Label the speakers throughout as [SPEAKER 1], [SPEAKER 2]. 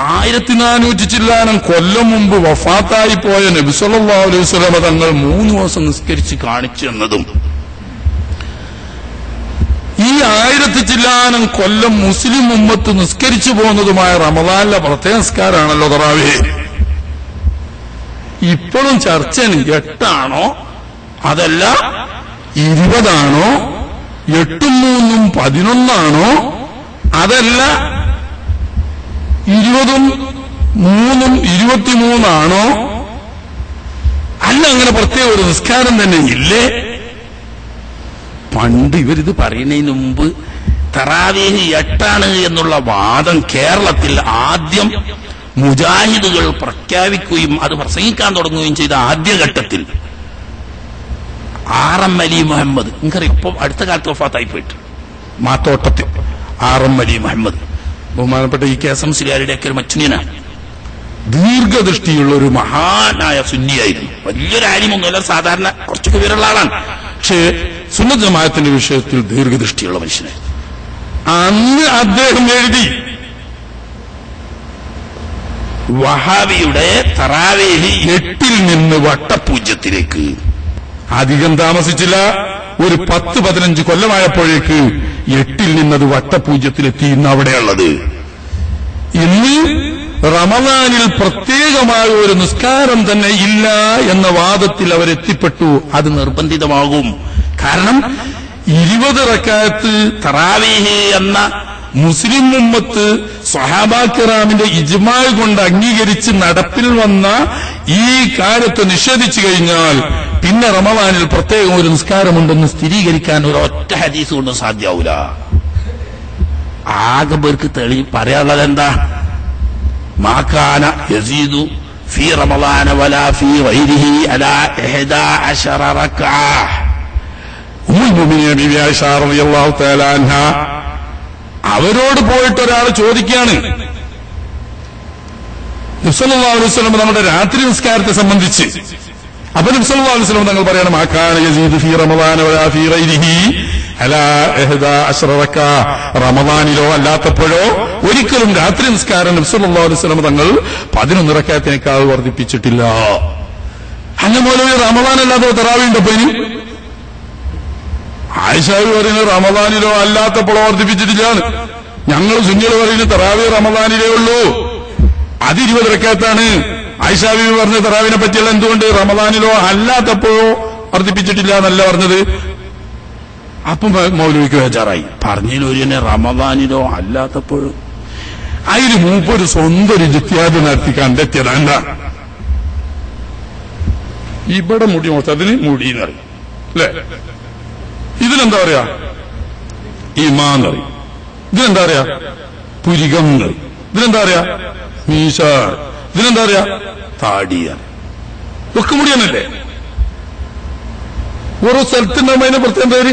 [SPEAKER 1] 1400 ചില്ലാനം കൊല്ലം മുമ്പ് വഫാത്തായി പോയ നബി സല്ലല്ലാഹു അലൈഹി വസല്ലം തങ്ങൾ 3 ദിവസം നിസ്കരിച്ച് കാണിച്ചു എന്നതും ഈ 1000 ചില്ലാനം കൊല്ലം മുസ്ലിം ഉമ്മത്ത് നിസ്കരിച്ചു പോകുന്നതുമായ റമദാനിലെ പ്രത്യേക നിസ്കാരമാണല്ലോ തറാവീഹ്. ഇപ്പോഴും ചർച്ചയാണ് 8 ആണോ അതല്ല 20 ആണോ 8 3 11 ആണോ അതല്ല 20 3 23 ആണോ അല്ല അങ്ങനെ പ്രത്യേക ഒരു നിസ്കാരം തന്നെ ഇല്ലേ? പണ്ട് ഇവരിത് പറയുന്നതിന് മുമ്പ് തറാവീഹ് 8 എന്നുള്ള വാദം കേരളത്തിൽ ആദ്യം മുജാഹിദുകൾ പ്രഖ്യാപിക്കുകയും അത് പ്രസംഗിക്കാൻ തുടങ്ങുകയും ചെയ്ത ആദ്യഘട്ടത്തിൽ RM അലി മുഹമ്മദ്, നിങ്ങൾക്കറിയാം ഇപ്പം അടുത്ത കാലത്ത് വഫാത്തായി പോയിട്ട് മാത്തോട്ടത്തിൽ RM അലി മുഹമ്മദ്, ബഹുമാനപ്പെട്ട ഈ KSM മുസ്ലിയാരുടെ ഒക്കെ ഒരു മച്ചുനിയനാണ്. ദീർഘദൃഷ്ടിയുള്ള ഒരു മഹാനായ സുന്നിയായിരുന്നു. വലിയൊരു ആലിമൊന്നുമല്ല, സാധാരണ കുറച്ചൊക്കെ വിവരമുള്ള ആളാണ്. പക്ഷേ സുന്നത്ത് ജമാഅത്തിന്റെ വിഷയത്തിൽ ദീർഘദൃഷ്ടിയുള്ള മനുഷ്യനായിരുന്നു. അന്ന് അദ്ദേഹം എഴുതി വഹാബിയുടെ തറാവീഹ് 8 നിന്ന് വട്ടപൂജ്യത്തിലേക്ക്. അധികം താമസിച്ചില്ല, ഒരു 10-15 കൊല്ലമായപ്പോഴേക്ക് 8 നിന്നത് വട്ടപൂജ്യത്തിലെത്തി. ഇന്ന് അവിടെയുള്ളത്. ഇന്ന് റമദാനിൽ പ്രത്യേകമായ ഒരു നിസ്കാരം തന്നെ ഇല്ല എന്ന വാദത്തിൽ അവരെത്തിപ്പെട്ടു. അത് നിർബന്ധിതമാകും. കാരണം 20 റക്അത്ത് തറാവീഹ് എന്ന മുസ്ലിം ഉമ്മത്ത് സ്വഹാബാക്കിറാമിന്റെ ഇജ്മാഅ് കൊണ്ട് അംഗീകരിച്ച് നടപ്പിൽ വന്ന ഈ കാര്യത്തെ നിഷേധിച്ചു കഴിഞ്ഞാൽ പിന്നെ റമദാനിൽ പ്രത്യേകം ഒരു നിസ്കാരമുണ്ടെന്ന് സ്ഥിരീകരിക്കാൻ ഒരു ഒറ്റ ഹദീസ് കൊണ്ട് സാധ്യാവൂല. ആകെ പേർക്ക് പറയാനുള്ളത് എന്താ? മാകാന യസീദു ഫീ റമദാന വലാ ഫീ ഗൈരിഹി അലാ 11 റക്അ. ഉമ്മുൽ മുഅ്മിനീൻ ബിബി ആയിഷ റളിയല്ലാഹു തആല അൻഹ അവരോട് പോയിട്ട് ഒരാൾ ചോദിക്കുകയാണ്, നബി സല്ലല്ലാഹു അലൈഹി വസല്ലം നമ്മുടെ രാത്രി നിസ്കാരത്തെ സംബന്ധിച്ച്. അപ്പൊ നബി സല്ലല്ലാഹു അലൈഹി വസല്ലം തങ്ങൾ പറയണം, മാകാന യസീദു ഫീ റമദാന വലാ ഫീ ഗൈരിഹി അലാ 11 റക്അ. റമദാനിലോ അല്ലാത്തപ്പോഴോ ഒരിക്കലും രാത്രി നിസ്കാരം നബി സല്ലല്ലാഹു അലൈഹി വസല്ലം തങ്ങൾ 11 റക്അത്തിനേക്കാൾ വർദ്ധിപ്പിച്ചിട്ടില്ല. അങ്ങനെ മൗലവി റമദാൻ അല്ലാതെ തറാവീഹ് ഉണ്ടോ? ഇനി ആയിഷാബി പറയുന്നത് റമദാനിലോ അല്ലാത്തപ്പോഴോ വർദ്ധിപ്പിച്ചിട്ടില്ല. ഞങ്ങൾ സുന്നികൾ പറയുന്നത് തറാവീഹ് റമദാനിലേ ഉള്ളൂ, അത് 20 റക്അത്താണ്. ആയിഷാബി പറഞ്ഞ തറാവീഹിനെ പറ്റിയുള്ള എന്തുകൊണ്ട് റമദാനിലോ അല്ലാത്തപ്പോഴോ വർദ്ധിപ്പിച്ചിട്ടില്ല എന്നല്ല പറഞ്ഞത്. അപ്പം മൗലവിക്ക് ബേജാറായി. പറഞ്ഞതിൽ ഒരു തന്നെ റമദാനിലോ അല്ലാത്തപ്പോഴോ. അതിന് മൂപ്പൊരു സ്വന്തം ഒരു ഇജ്തിഹാദ് നടത്തി കണ്ടെത്തിയതാ. എന്താ? ഇവിടെ മുടി മൊത്തത്തിന് മുടി എന്നറിയും അല്ലേ? ഇതിനെന്താ പറയാ? ഇമാന്ന് പറയും. ഇതിനെന്താ പറയാ? പുരികം എന്നറിയും. ഇതിനെന്താ പറയാ? മീശ. ഇതിനെന്താ പറയാ? താടിയാണ്. ഒക്കെ മുടിയാണല്ലേ? ഓരോ സ്ഥലത്തുണ്ടാകുമ്പോ അതിനെ പ്രത്യേകം പേര്.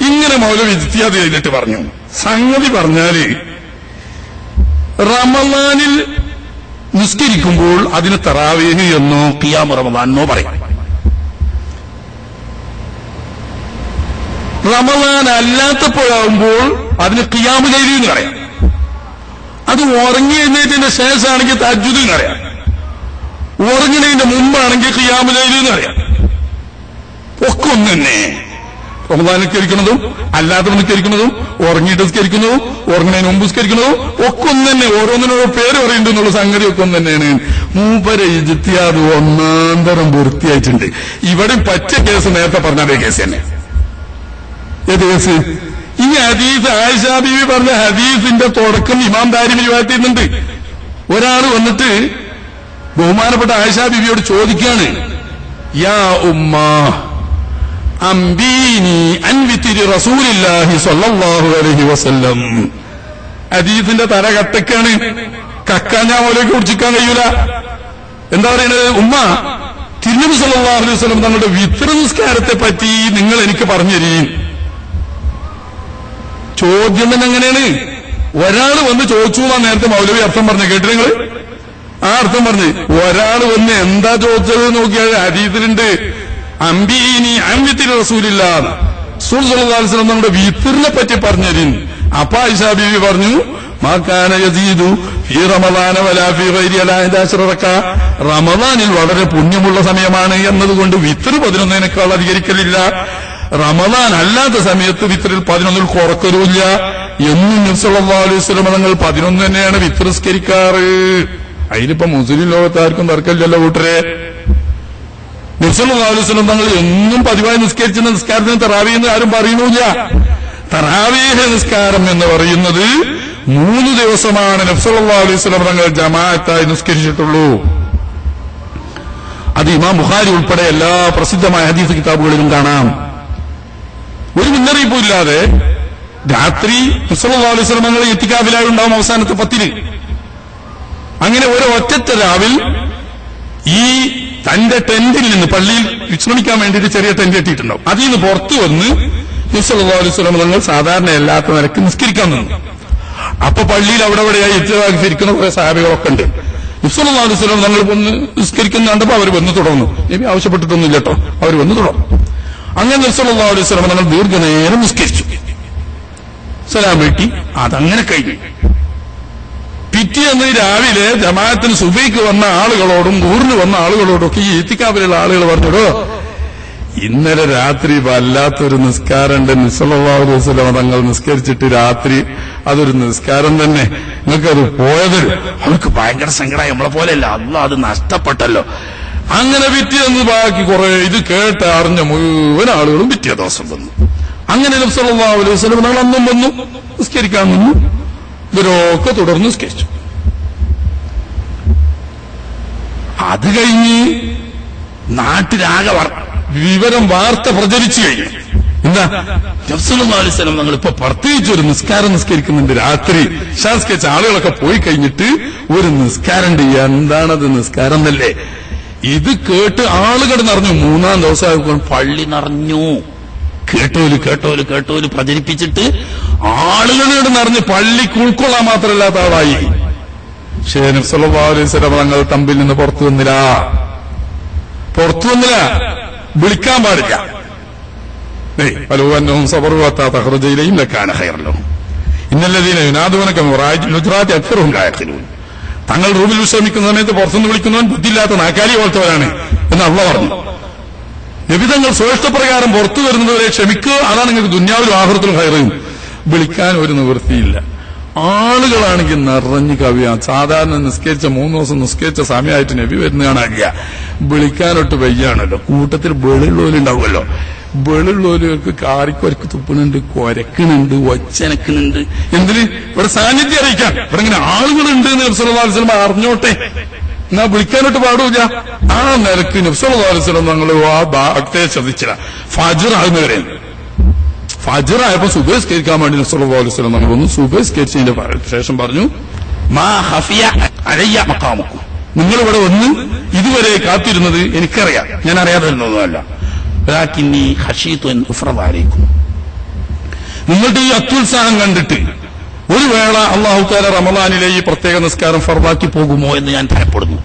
[SPEAKER 1] ഇങ്ങനെ മൗലവി ഇജ്തിഹാദ് ചെയ്തിട്ട് പറഞ്ഞു. സംഗതി പറഞ്ഞാല് റമദാനിൽ നിസ്കരിക്കുമ്പോൾ അതിന് തറാവീഹ് എന്നോ ഖിയാം റമദാൻ എന്നോ പറയും. റമദാൻ അല്ലാത്തപ്പോഴാകുമ്പോൾ അതിന് ഖിയാമു ലൈലി എന്ന് പറയാം. അത് ഉറങ്ങി എഴുന്നേറ്റതിന്റെ ശേഷമാണെങ്കിൽ തഹജ്ജുദ് എന്ന് പറയാം. ഉറങ്ങുന്നതിന്റെ മുമ്പാണെങ്കിൽ ഖിയാമു ലൈലി എന്ന് പറയാം. ഒക്കെ ഒന്ന് തന്നെ. റമദാൻ നിസ്കരിക്കുന്നതും അല്ലാത്ത നിസ്കരിക്കുന്നതും ഉറങ്ങിയിട്ട് നിസ്കരിക്കുന്നതും ഉറങ്ങുന്നതിന് മുമ്പ് നിസ്കരിക്കുന്നതും ഒക്കെ ഒന്ന് തന്നെ. ഓരോന്നിനോരോ പേര് പറയുന്നുണ്ടെന്നുള്ള സംഗതി ഒക്കെ ഒന്ന് തന്നെയാണ്. മൂപ്പരെ ഇജ്തിഹാദ് ഒന്നാന്തരം പൂർത്തിയായിട്ടുണ്ട്. ഇവിടെ പച്ച കേസ് നേരത്തെ പറഞ്ഞ അതേ കേസ് തന്നെ. ഏത് കേസ്? ഈ ഹദീസ് ആയിഷാ ബീവി പറഞ്ഞ ഹദീസിന്റെ തുടക്കം ഇമാം ദാരിമി റിവായത്ത് ചെയ്യുന്നുണ്ട്. ഒരാൾ വന്നിട്ട് ബഹുമാനപ്പെട്ട ആയിഷാ ബീവിയോട് ചോദിക്കുകയാണ്, യാ ഉമ്മ അംബീനി അൻ വിത്രി റസൂലില്ലാഹി സ്വല്ലല്ലാഹു അലൈഹി വസല്ലം. ഹദീസിന്റെ തല കട്ടക്കാണ്. കക്കാൻ ഞാൻ ഓലേക്ക് കുടിച്ചിക്കാൻ കഴിയൂല. എന്താ പറയുന്നത്? ഉമ്മ, തിരുനബി സ്വല്ലല്ലാഹു അലൈഹി വസല്ലം തങ്ങളുടെ വിത്ർ നിസ്കാരത്തെ പറ്റി നിങ്ങൾ എനിക്ക് പറഞ്ഞു തരീൻ. ചോദ്യം തന്നെ എങ്ങനെയാണ്? ഒരാൾ വന്ന് ചോദിച്ചു എന്നാ നേരത്തെ മൗലവി അർത്ഥം പറഞ്ഞു. കേട്ടു നിങ്ങൾ? ആ അർത്ഥം പറഞ്ഞു. ഒരാൾ വന്ന് എന്താ ചോദിച്ചത് നോക്കിയാൽ ഹദീസിലുണ്ട്, അംബീനി അൻവിത്തിരി റസൂലില്ല, റസൂൽ സല്ലല്ലാഹു അലൈഹി വസല്ലം നമ്മുടെ വിത്റിനെ പറ്റി പറഞ്ഞു തരീൻ. അപ്പൊ ആയിഷാ ബീവി പറഞ്ഞു, മാ കാന യസീദു ഫീ റമളാന വലാ ഫീ ഗൈരി അലാ 11 റക്അ. റമളാനിൽ വളരെ പുണ്യമുള്ള സമയമാണ് എന്നതുകൊണ്ട് വിത്ർ 11 അധികരിക്കലില്ല. റമളാൻ അല്ലാത്ത സമയത്ത് വിത്രിൽ 11 കുറക്കലുമില്ല. എന്നും നബി സല്ലല്ലാഹു അലൈഹി വസല്ലം തങ്ങൾ 11 തന്നെയാണ് വിത്ർ നിസ്കരിക്കാറ്. അതിലിപ്പോ മുസ്ലിം ലോകത്താർക്കും തർക്കമില്ലല്ലോ കൂട്ടരെ. നബി സല്ലല്ലാഹു അലൈഹി വസല്ലം തങ്ങൾ എന്നും പതിവായി നിസ്കരിച്ച നിസ്കാരത്തിന് തറാവീഹ് എന്ന് ആരും പറയുന്നില്ല. തറാവീഹ് നിസ്കാരം എന്ന് പറയുന്നത് 3 ദിവസമാണ് നബി സല്ലല്ലാഹു അലൈഹി വസല്ലം തങ്ങൾ ജമാഅത്തായി നിസ്കരിച്ചിട്ടുള്ളൂ. അത് ഇമാം ബുഖാരി ഉൾപ്പെടെ എല്ലാ പ്രസിദ്ധമായ ഹദീസ് കിതാബുകളിലും കാണാം. ഒരു മുന്നറിയിപ്പും ഇല്ലാതെ രാത്രി നബി സല്ലല്ലാഹു അലൈഹി വസല്ലം തങ്ങൾ ഇത്തികാഫിലായി ഉണ്ടാവും അവസാനത്തെ 10. അങ്ങനെ ഒരു ഒറ്റ രാവിൽ ഈ തന്റെ ടെന്റിൽ നിന്ന്, പള്ളിയിൽ വിശ്രമിക്കാൻ വേണ്ടിയിട്ട് ചെറിയ ടെന്റ് കെട്ടിയിട്ടുണ്ടാവും, അതിൽ നിന്ന് പുറത്തു വന്ന് നബി സല്ലല്ലാഹു അലൈഹി വസല്ലം തങ്ങൾ സാധാരണ അല്ലാത്ത നിലക്ക് നിസ്കരിക്കാൻ നിന്നു. അപ്പൊ പള്ളിയിൽ അവിടെ എവിടെയായി ഇരിക്കുന്ന കുറെ സഹാബികളൊക്കെ ഉണ്ട്. നബി സല്ലല്ലാഹു അലൈഹി വസല്ലം തങ്ങൾ വന്ന് നിസ്കരിക്കുന്ന കണ്ടപ്പോ അവർ വന്ന് തുടർന്നു. നബി ആവശ്യപ്പെട്ടിട്ടൊന്നുമില്ല കേട്ടോ, അവർ വന്ന് തുടർന്നു. അങ്ങനെ നബി സല്ലല്ലാഹു അലൈഹി വസല്ലം തങ്ങൾ ദീർഘനേരം നിസ്കരിച്ചു, സലാം വീട്ടി. അതങ്ങനെ കഴിഞ്ഞു. പിറ്റേന്ന് രാവിലെ ജമാഅത്തിന് സുബഹിക്ക് വന്ന ആളുകളോടും ഊറിന് വന്ന ആളുകളോടൊക്കെ ഈ ഇത്തിക്കാഫിലുള്ള ആളുകൾ പറഞ്ഞിടോ, ഇന്നലെ രാത്രി വല്ലാത്തൊരു നിസ്കാരമുണ്ട്, നബി സല്ലല്ലാഹു അലൈഹി വസല്ലം തങ്ങൾ നിസ്കരിച്ചിട്ട് രാത്രി അതൊരു നിസ്കാരം തന്നെ, നിങ്ങൾക്കത് പോയത് അവർക്ക് ഭയങ്കര സങ്കടമായി. നമ്മളെ പോലെയല്ല, അല്ലാഹ് അത് നഷ്ടപ്പെട്ടല്ലോ. അങ്ങനെ പിറ്റേന്ന് ബാക്കി കുറെ ഇത് കേട്ട് അറിഞ്ഞ മുഴുവൻ ആളുകളും പിറ്റേ ദിവസം വന്നു. അങ്ങനെ നബി സല്ലല്ലാഹു അലൈഹി വസല്ലം തങ്ങൾ അന്നും വന്നു നിസ്കരിക്കാൻ നിന്നു. ഇവരൊക്കെ തുടർന്ന് നിസ്കരിച്ചു. അത് കഴിഞ്ഞ് നാട്ടിലാകെ വിവരം വാർത്ത പ്രചരിച്ചു കഴിഞ്ഞു. എന്താ, നബി സല്ലല്ലാഹു അലൈഹി വസല്ലം തങ്ങൾ ഇപ്പൊ പ്രത്യേകിച്ച് ഒരു നിസ്കാരം നിസ്കരിക്കുന്നുണ്ട്. രാത്രി നിസ്കരിച്ച ആളുകളൊക്കെ പോയി കഴിഞ്ഞിട്ട് ഒരു നിസ്കാരമുണ്ട്. എന്താണത് നിസ്കാരം എന്നല്ലേ? ഇത് കേട്ട് ആളുകൾ നിറഞ്ഞു. 3-ാം ദിവസം പള്ളി നിറഞ്ഞു. കേട്ടോല് പ്രചരിപ്പിച്ചിട്ട് ആളുകളോട് നിറഞ്ഞ് പള്ളിക്ക് ഉൾക്കൊള്ളാൻ മാത്രമല്ലാത്ത ആളായി. പക്ഷേ നബി സല്ലല്ലാഹു അലൈഹി വസല്ലം തങ്ങൾ തമ്പിൽ നിന്ന് പുറത്തു വന്നില്ല. വിളിക്കാൻ പാടില്ല. പലവന്നവും സബറുവത്താ തഖ്റുജയിലെയും ലക്കാന ഖൈറലഹും ഇന്നല്ലദീന യുനാദൂനക മിറാജിൽ ഹുജ്റാത്തി അക്സറുഹും ലാ യഖിലൂൻ. തങ്ങൾ റൂമിൽ വിശ്രമിക്കുന്ന സമയത്ത് പുറത്തുനിന്ന് വിളിക്കുന്നവൻ ബുദ്ധിയില്ലാത്ത നാക്കാലി പോലത്തവരാണ് എന്ന് അല്ലാഹു പറഞ്ഞു. നബി തങ്ങൾ സ്വഷ്ടപ്രകാരം പുറത്തു വരുന്നവരെ ക്ഷമിക്കുക, അതാണ് നിങ്ങൾക്ക് ദുന്യാവിലും ആഖിറത്തിലും ഖൈറും. വിളിക്കാൻ ഒരു നിവൃത്തിയില്ല. ആളുകളാണെങ്കിൽ നിറഞ്ഞു കവിയാൻ. സാധാരണ നിസ്കരിച്ച 3 ദിവസം നിസ്കരിച്ച സമയമായിട്ട് നബി വരുന്ന കാണാനില്ല. വിളിക്കാനൊട്ട് വയ്യാണല്ലോ. കൂട്ടത്തിൽ വെളിയുള്ളവരുണ്ടാവുമല്ലോ. വെളിയുള്ളവർക്ക് കാറിക്കൊരക്ക് തുപ്പണുണ്ട്, കൊരക്കണുണ്ട്, ഒച്ചനക്കുന്നുണ്ട്. എന്തിന്? ഇവിടെ സാന്നിധ്യം അറിയിക്കാൻ. ഇവിടെ ഇങ്ങനെ ആളുകളുണ്ട് എന്ന് നബി സല്ലല്ലാഹു അലൈഹി വസല്ലം അറിഞ്ഞോട്ടെ, എന്നാ വിളിക്കാനോട്ട് പാടില്ല. ആ നിലക്ക് നബി സല്ലല്ലാഹു അലൈഹി വസല്ലം ഞങ്ങൾ ആ ഭാഗത്തെ ശ്രദ്ധിച്ചില്ല. ഫജ്ർ ആകുന്നവരെ ഫജ്റായപ്പോ സുബഹി നിസ്കരിക്കാൻ വേണ്ടി നബി സല്ലല്ലാഹു അലൈഹി വസല്ലം ഞങ്ങൾ വന്നു. സുബഹി നിസ്കരിച്ചതിന്റെ ശേഷം പറഞ്ഞു, മാ ഖഫിയ അലയ്യ മഖാമുക്കും, നിങ്ങളിവിടെ വന്ന് ഇതുവരെ കാത്തിരുന്നത് എനിക്കറിയാം, ഞാൻ അറിയാതെ വരുന്നതൊന്നുമല്ല. വലാകിന്നി ഖശീതു അൻ ഉഫ്റദ അലൈക്കും, നിങ്ങളുടെ ഈ അത്യുത്സാഹം കണ്ടിട്ട് ഒരു വേള അല്ലാഹു തആല റമളാനിലെ ഈ പ്രത്യേക നിസ്കാരം ഫർദാക്കി പോകുമോ എന്ന് ഞാൻ ഭയപ്പെടുന്നു.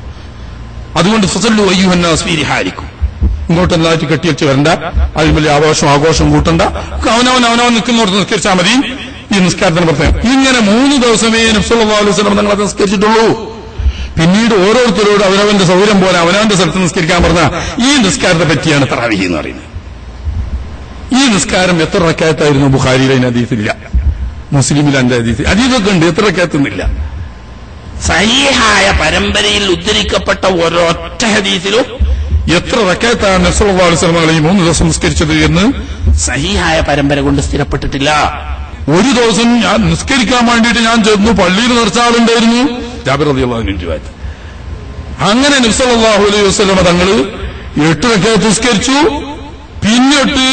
[SPEAKER 1] അതുകൊണ്ട് ഫസല്ലു അയ്യുഹന്നാസ് ഫീ റിഹാലിക്കും, ഇങ്ങോട്ടെല്ലാറ്റ് കെട്ടിവെച്ച് വരണ്ട, അതിൽ വലിയ ആഘോഷം കൂട്ടണ്ട, അവനവൻ നിൽക്കുന്നോർത്ത് നിസ്കരിച്ചാൽ മതി. ഈ നിസ്കാരത്തിന് പ്രത്യേകം ഇങ്ങനെ 3 ദിവസമേ നബി സല്ലല്ലാഹു അലൈഹി വസല്ലം തങ്ങൾ അത് നിസ്കരിച്ചിട്ടുള്ളൂ. പിന്നീട് ഓരോരുത്തരോട് അവനവന്റെ സൗകര്യം പോലെ അവനവന്റെ സ്ഥലത്ത് നിസ്കരിക്കാൻ പറഞ്ഞ ഈ നിസ്കാരത്തെ പറ്റിയാണ് തറാവീഹ് എന്ന് പറയുന്നത്. ഈ നിസ്കാരം എത്ര റക്അത്തായിരുന്നു? ബുഖാരിയിലെ ഹദീസില്ല, മുസ്ലിമിലെ ഹദീസൊക്കെ ഉണ്ട്, എത്ര റക്അത്തൊന്നുമില്ല.
[SPEAKER 2] സഹീഹായ പരമ്പരയിൽ ഉദ്ധരിക്കപ്പെട്ട ഒരൊറ്റ ഹദീസിലും
[SPEAKER 1] എത്ര റക്അത്താണ് നബി സല്ലല്ലാഹു അലൈഹി വസല്ലം ഈ 3 ദിവസം നിസ്കരിച്ചത് എന്ന്
[SPEAKER 2] സഹീഹായ പരമ്പര കൊണ്ട് സ്ഥിരപ്പെട്ടിട്ടില്ല.
[SPEAKER 1] ഒരു ദിവസം ഞാൻ നിസ്കരിക്കാൻ വേണ്ടിയിട്ട് ഞാൻ ചെന്നു, പള്ളിയിൽ നിറച്ച ആളുണ്ടായിരുന്നു, ജാബിർ റളിയല്ലാഹു അൻഹു റിവായത്ത്. അങ്ങനെ നബി സല്ലല്ലാഹു അലൈഹി വസല്ലം തങ്ങൾ 8 റക്അത്ത് നിസ്കരിച്ചു. പിന്നോട്ട്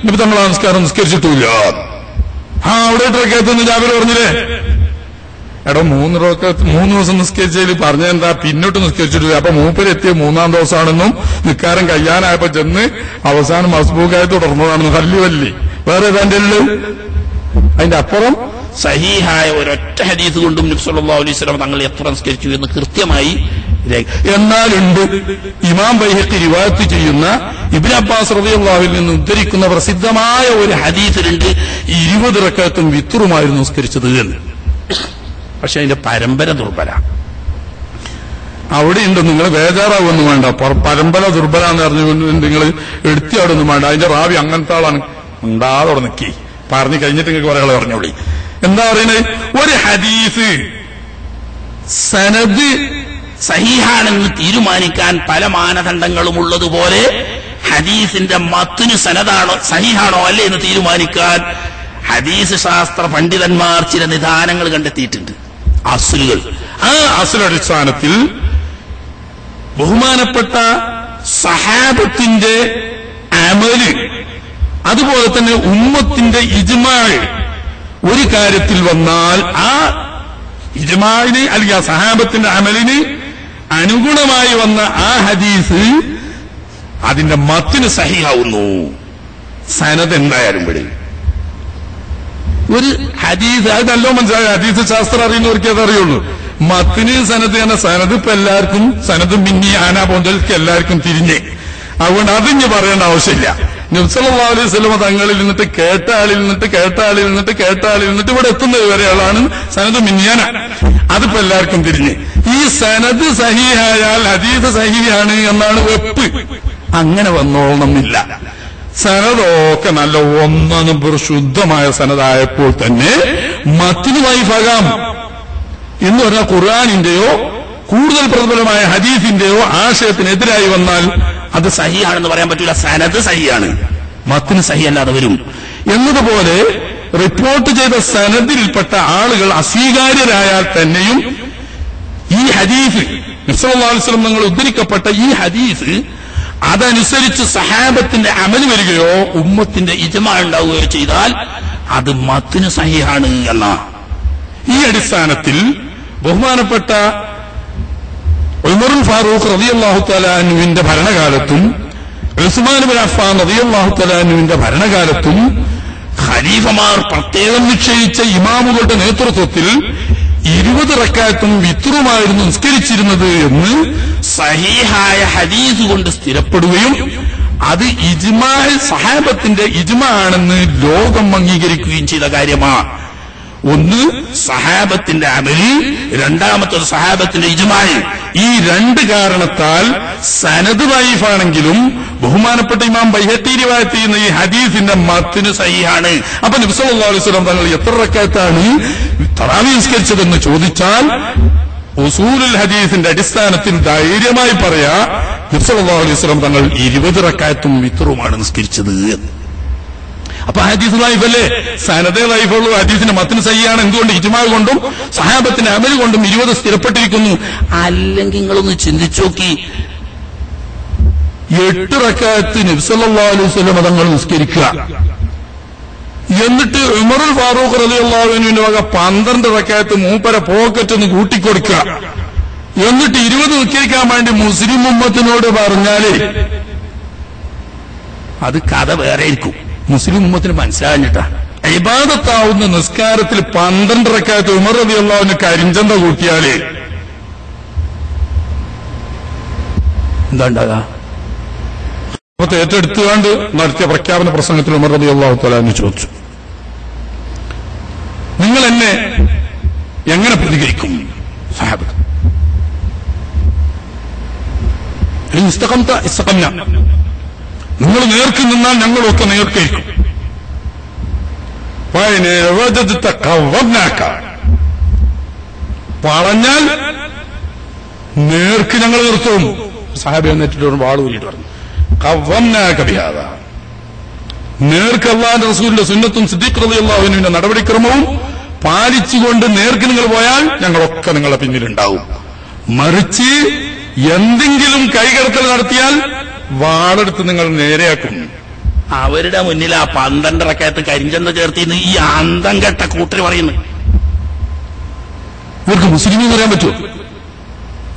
[SPEAKER 1] നബി തങ്ങൾ ആ നിസ്കാരം നിസ്കരിച്ചിട്ടില്ല. അവിടെ 8 റക്അത്ത് ജാബിർ പറഞ്ഞില്ലേ? എടോ 3 ദിവസം നിസ്കരിച്ചതിൽ പറഞ്ഞെന്താ പിന്നോട്ട് നിസ്കരിച്ചിട്ടില്ല. അപ്പൊ മൂപ്പരെത്തിയ 3-ാം ദിവസമാണെന്നും നിസ്കാരം കഴിയാനായപ്പോ ചെന്ന് അവസാനം മസ്ബൂഖായി തുടർന്നതാണെന്ന് വല്ലി വേറെ ഏതാണ്ട് അതിന്റെ അപ്പുറം
[SPEAKER 2] സഹീഹായ ഒരൊറ്റ ഹദീസ് കൊണ്ടും നബി സല്ലല്ലാഹു അലൈഹി വസല്ലം തങ്ങൾ എത്ര നിസ്കരിച്ചു എന്ന് കൃത്യമായി.
[SPEAKER 1] എന്നാലുണ്ട് ഇമാം ബൈഹഖി റിവായത്ത് ചെയ്യുന്ന ഇബ്നു അബ്ബാസ് റളിയല്ലാഹുവിൽ നിന്ന് ഉദ്ധരിക്കുന്ന പ്രസിദ്ധമായ ഒരു ഹദീസിലുണ്ട് 20 റക്അത്തും വിത്റുമായിരുന്നു നിസ്കരിച്ചത് എന്ന്.
[SPEAKER 2] പക്ഷെ അതിന്റെ പരമ്പര ദുർബല.
[SPEAKER 1] അവിടെയുണ്ട്. നിങ്ങൾ ബേജാറാവൊന്നും വേണ്ട. പരമ്പര ദുർബല എന്ന് പറഞ്ഞുകൊണ്ട് നിങ്ങൾ എടുത്തിയാടൊന്നും വേണ്ട. അതിന്റെ റാവി അങ്ങനത്തെ ആളാണ്. ഉണ്ടാതെ അവിടെ നിൽക്കി പറഞ്ഞു കഴിഞ്ഞിട്ട് നിങ്ങൾക്ക് പറയാളെ പറഞ്ഞോളി. എന്താ പറയുന്നത്? ഒരു ഹദീസ്
[SPEAKER 2] സനദ് സഹീഹാണെന്ന് തീരുമാനിക്കാൻ പല മാനദണ്ഡങ്ങളും ഉള്ളതുപോലെ ഹദീസിന്റെ മത്ന് സനദാണോ സഹീഹാണോ അല്ലേ എന്ന് തീരുമാനിക്കാൻ ഹദീസ് ശാസ്ത്ര പണ്ഡിതന്മാർ ചില നിദാനങ്ങൾ കണ്ടെത്തിയിട്ടുണ്ട്, അസ്ലുകൾ.
[SPEAKER 1] ആ അസ്ലടിസ്ഥാനത്തിൽ ബഹുമാനപ്പെട്ട സഹാബത്തിന്റെ അമല്, അതുപോലെ തന്നെ ഉമ്മത്തിന്റെ ഇജ്മാഅ് ഒരു കാര്യത്തിൽ വന്നാൽ ആ ഇജ്മാഇന് അല്ലെങ്കിൽ ആ സഹാബത്തിന്റെ അമലിന് അനുഗുണമായി വന്ന ആ ഹദീസ് അതിന്റെ മത്തിന് സഹിയാവുന്നു. സനദ് എന്തായാലും വിടും. ഒരു ഹദീസ് അത് നല്ലോ മനസ്സിലായി. ഹദീസ് ശാസ്ത്രം അറിയുന്നവർക്ക് അതറിയുള്ളൂ. മത്തിന് സനദ് എന്ന സനദ് ഇപ്പൊ എല്ലാവർക്കും സനദും മിന്നി ആന പോന്തൽക്ക് എല്ലാവർക്കും തിരിഞ്ഞ്. അതുകൊണ്ട് അതിഞ്ഞ് പറയേണ്ട ആവശ്യമില്ല. നബി സല്ലല്ലാഹു അലൈഹി വസല്ലം തങ്ങളിൽ നിന്നിട്ട് കേട്ട ആളിൽ നിന്നിട്ട് ഇവിടെ എത്തുന്നത് വരെയാണ് സനദ് മിന്നിയാന. അതിപ്പോ എല്ലാവർക്കും തിരിഞ്ഞ്. ഈ സനദ് സഹീഹായാൽ ഹദീസ് സഹീഹാണ് എന്നാണ് വെപ്പ്. അങ്ങനെ വന്നോളണമെന്നില്ല. സനദൊക്കെ നല്ല ഒന്നൊന്നും ശുദ്ധമായ സനദായപ്പോൾ തന്നെ മത്തിന് വൈഫാകാം എന്ന് പറഞ്ഞാൽ ഖുർആനിന്റെയോ കൂടുതൽ പ്രബലമായ ഹദീസിന്റെയോ ആശയത്തിനെതിരായി വന്നാൽ
[SPEAKER 2] അത് സഹിയാണെന്ന് പറയാൻ പറ്റില്ല. സനദ് സഹിയാണ്, മത്തിന് സഹിയല്ലാതെ വരും.
[SPEAKER 1] എന്നതുപോലെ റിപ്പോർട്ട് ചെയ്ത സനദിൽപ്പെട്ട ആളുകൾ അസ്വീകാര്യരായാൽ തന്നെയും ഈ ഹദീസ് നബി സല്ലല്ലാഹു അലൈഹി വസല്ലം തങ്ങൾ ഉദ്ധരിക്കപ്പെട്ട ഈ ഹദീസ് അതനുസരിച്ച് സഹാബത്തിന്റെ അമല് വരികയോ ഉമ്മത്തിന്റെ ഇജ്മാ ഉണ്ടാവുകയോ ചെയ്താൽ അത് മത്തിന് സഹിഹാണ് എന്ന ഈ അടിസ്ഥാനത്തിൽ ബഹുമാനപ്പെട്ട ഉമറുൽ ഫാറൂഖ് റളിയല്ലാഹു തആല അൻഹുവിന്റെ ഭരണകാലത്തും ഉസ്മാൻ ഇബ്നു അഫ്ഫാൻ റളിയല്ലാഹു തആല അൻഹുവിന്റെ ഭരണകാലത്തും ഖലീഫമാർ പ്രത്യേകം നിശ്ചയിച്ച ഇമാമുകളുടെ നേതൃത്വത്തിൽ 20 റക്അത്തും വിത്റുമായിരുന്നു നിസ്കരിച്ചിരുന്നത് എന്ന് സഹീഹായ ഹദീസ് കൊണ്ട് സ്ഥിരപ്പെടുകയും അത് ഇജ്മാ സഹാബത്തിന്റെ ഇജ്മാ ആണെന്ന് ലോകം അംഗീകരിക്കുകയും ചെയ്ത കാര്യമാണ്. ഒന്ന് സഹാബത്തിന്റെ അമലി, രണ്ടാമത്തത് സഹാബത്തിന്റെ ഇജ്മാഅ്. ഈ രണ്ട് കാരണത്താൽ സനദ് ദഈഫാണെങ്കിലും ബഹുമാനപ്പെട്ട ഇമാം ബൈഹഖി റിവായത്ത് ചെയ്യുന്ന ഈ ഹദീസിന്റെ മത്ന് സഹീഹാണ്. അപ്പൊ നബി സല്ലല്ലാഹു അലൈഹി വസല്ലം തങ്ങൾ എത്ര റക്അത്താണ് തറാവീഹ് നിസ്കരിച്ചതെന്ന് ചോദിച്ചാൽ ഉസൂലുൽ ഹദീസിന്റെ അടിസ്ഥാനത്തിൽ ധൈര്യമായി പറയാ നബി സല്ലല്ലാഹു അലൈഹി വസല്ലം തങ്ങൾ 20 റക്അത്തും വിത്റുമാണ് നിസ്കരിച്ചത്. അപ്പൊ ഹദീസ് ലൈഫല്ലേ? സനദേ ലൈഫുള്ളൂ, ഹദീസിന്റെ മത്ന് സഹിയാണ്. എന്തുകൊണ്ട്? ഇജ്മാ കൊണ്ടും സഹാബത്തിന്റെ അമല് കൊണ്ടും 20 സ്ഥിരപ്പെട്ടിരിക്കുന്നു.
[SPEAKER 2] അല്ലെങ്കിൽ നിങ്ങളൊന്ന് ചിന്തിച്ചു നോക്കി,
[SPEAKER 1] 8 റക്അത്ത് നബി സല്ലല്ലാഹു അലൈഹി വസല്ലം തങ്ങൾ നിസ്കരിക്കുക, എന്നിട്ട് ഉമറുൽ ഫാറൂഖ് റളിയല്ലാഹു അൻഹുവിന്റെ വക 12 റക്അത്ത് മൂപ്പര പോക്കറ്റ് ഒന്ന് കൂട്ടിക്കൊടുക്കുക, എന്നിട്ട് 20 നിസ്കരിക്കാൻ വേണ്ടി മുസ്ലിം ഉമ്മത്തിനോട് പറഞ്ഞാലേ
[SPEAKER 2] അത് കഥ വേറെ ഇരിക്കും.
[SPEAKER 1] മുസ്ലിം ഉമ്മത്തിന് മനസ്സിലാഞ്ഞിട്ടാ. ഇബാദത്താവുന്ന നിസ്കാരത്തിൽ 12 റക്അത്ത് ഉമർ റളിയല്ലാഹു അൻഹു കരിഞ്ചന്ത കൂട്ടിയാലേ
[SPEAKER 2] എന്താ ഉണ്ടാകാ?
[SPEAKER 1] അപ്പൊ ഏറ്റെടുത്തുകൊണ്ട് നടത്തിയ പ്രഖ്യാപന പ്രസംഗത്തിൽ ഉമർ റളിയല്ലാഹു തആല അൻഹു ചോദിച്ചു, നിങ്ങൾ എന്നെ എങ്ങനെ പ്രതികരിക്കും? സഹാബത്ത് ഇസ്തഖംന, നിങ്ങൾ നേർക്ക് നിന്നാൽ ഞങ്ങളൊക്കെ നേർക്കായിരിക്കും. പറഞ്ഞാൽ നേർക്ക് ഞങ്ങൾ നിർത്തും. സഹാബി എന്നിട്ട് വാള് ഊരിയിട്ട് പറഞ്ഞു, കവ്വംനാകബിഹാദ, നേർക്ക് അല്ലാഹുവിന്റെ റസൂലിന്റെ സുന്നത്തും സിദ്ദീഖ് റളിയല്ലാഹു അൻഹുവിന്റെ നടപടിക്രമവും പാലിച്ചുകൊണ്ട് നേർക്ക് നിങ്ങൾ പോയാൽ ഞങ്ങളൊക്കെ നിങ്ങളെ പിന്നിലുണ്ടാവും. മറിച്ച് എന്തെങ്കിലും കൈകടത്തൽ നടത്തിയാൽ വാളെടുത്ത് നിങ്ങൾ നേരെയാക്കും.
[SPEAKER 2] അവരുടെ മുന്നിൽ ആ 12 റക്അത്ത് കരിഞ്ചന്ത ചേർത്തിന്ന് ഈ അന്തം കെട്ട കൂട്ടർ പറയുന്നു.
[SPEAKER 1] ഇവർക്ക് മുസ്ലിമീന്ന് പറയാൻ പറ്റുമോ?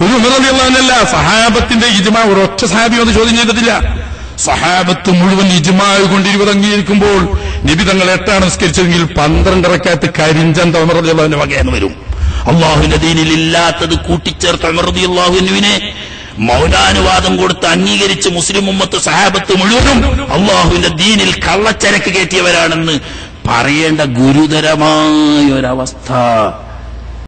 [SPEAKER 1] ഒരു ഉമർ റളിയല്ലാഹു അൻഹു അല്ല, സഹാബത്തിന്റെ ഇജ്മാ ഒരൊറ്റ സഹാബി അത് ചോദ്യം ചെയ്തിട്ടില്ല. സഹാബത്ത് മുഴുവൻ ഇജ്മാ കൊണ്ട് 20 അംഗീകരിക്കുമ്പോൾ നബി തങ്ങൾ 8 നിസ്കരിച്ചെങ്കിൽ 12 റക്അത്ത് കരിഞ്ചന്ത ഉമർ റളിയല്ലാഹു അൻഹു വകയെന്ന് വരും.
[SPEAKER 2] അള്ളാഹുവിന്റെ ദീനിൽ ഇല്ലാത്തത് കൂട്ടിച്ചേർത്ത ഉമർ റളിയല്ലാഹു അൻഹുവിനെ മൗലാനുവാദം കൊടുത്ത് അംഗീകരിച്ച് മുസ്ലിം ഉമ്മത്ത് സഹാബത്ത് മുഴുവനും അള്ളാഹുവിന്റെ ദീനിൽ കള്ളച്ചരക്ക് കയറ്റിയവരാണെന്ന് പറയേണ്ട ഗുരുതരമായ ഒരവസ്ഥ